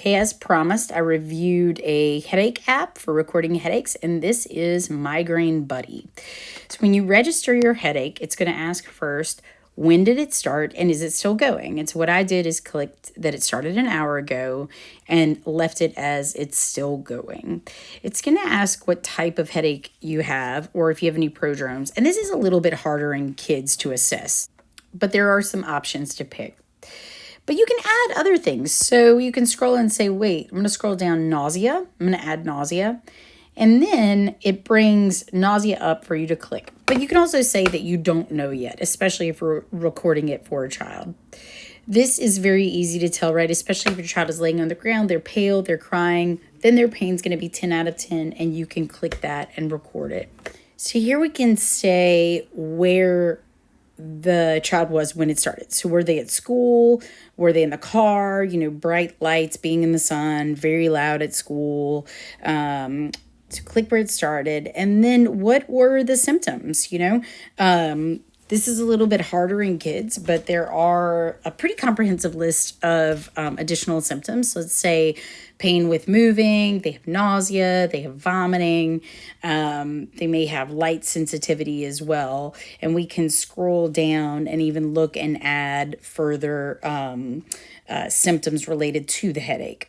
Okay, as promised, I reviewed a headache app for recording headaches, and this is Migraine Buddy. So when you register your headache, it's going to ask first, when did it start and is it still going? And so what I did is clicked that it started an hour ago and left it as it's still going. It's going to ask what type of headache you have or if you have any prodromes. And this is a little bit harder in kids to assess, but there are some options to pick. But you can add other things. So you can scroll and say, wait, I'm going to scroll down nausea. I'm going to add nausea. And then it brings nausea up for you to click. But you can also say that you don't know yet, especially if we're recording it for a child. This is very easy to tell, right? Especially if your child is laying on the ground, they're pale, they're crying, then their pain's going to be 10 out of 10, and you can click that and record it. So here we can say where the child was when it started. So were they at school? Were they in the car? You know, bright lights, being in the sun, very loud at school. So click where it started. And then what were the symptoms, you know? This is a little bit harder in kids, but there are a pretty comprehensive list of additional symptoms. So let's say pain with moving, they have nausea, they have vomiting, they may have light sensitivity as well. And we can scroll down and even look and add further symptoms related to the headache.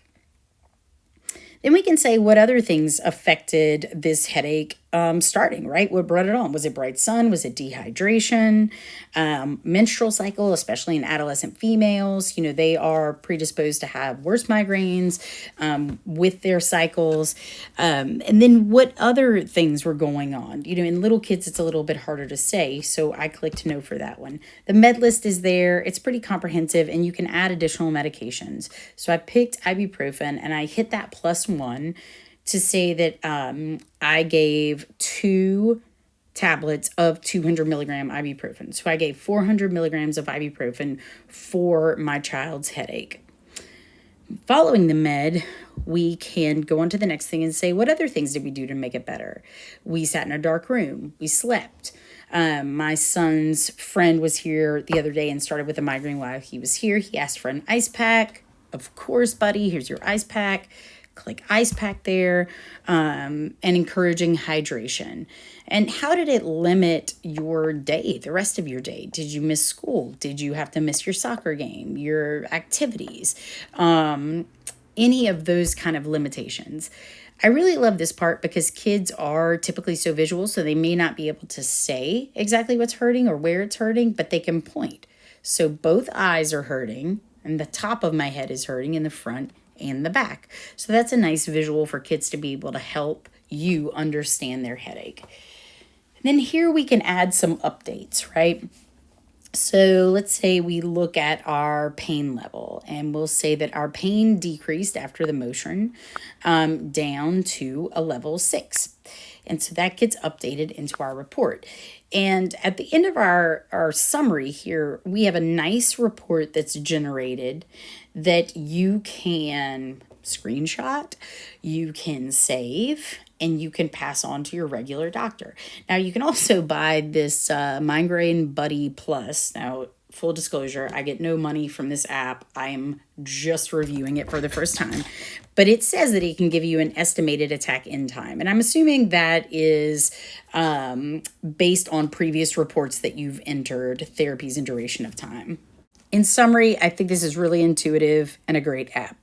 Then we can say what other things affected this headache starting, right? What brought it on? Was it bright sun? Was it dehydration? Menstrual cycle, especially in adolescent females, you know, they are predisposed to have worse migraines with their cycles. And then what other things were going on? You know, in little kids, it's a little bit harder to say. So I clicked no for that one. The med list is there. It's pretty comprehensive and you can add additional medications. So I picked ibuprofen and I hit that +1 to say that I gave 2 tablets of 200 milligram ibuprofen. So I gave 400 milligrams of ibuprofen for my child's headache. Following the med, we can go on to the next thing and say, what other things did we do to make it better? We sat in a dark room. We slept. My son's friend was here the other day and started with a migraine while he was here. He asked for an ice pack. Of course, buddy, here's your ice pack. Click ice pack there, and encouraging hydration. And how did it limit your day, the rest of your day? Did you miss school? Did you have to miss your soccer game, your activities? Any of those kind of limitations. I really love this part because kids are typically so visual, so they may not be able to say exactly what's hurting or where it's hurting, but they can point. So both eyes are hurting, and the top of my head is hurting in the front and the back. So that's a nice visual for kids to be able to help you understand their headache. And then here we can add some updates, right? So let's say we look at our pain level and we'll say that our pain decreased after the motion down to a level 6. And so that gets updated into our report. And at the end of our summary here, we have a nice report that's generated that you can screenshot, you can save, and you can pass on to your regular doctor. Now, you can also buy this Migraine Buddy Plus. Now, full disclosure, I get no money from this app. I am just reviewing it for the first time. But it says that it can give you an estimated attack end time. And I'm assuming that is based on previous reports that you've entered, therapies and duration of time. In summary, I think this is really intuitive and a great app.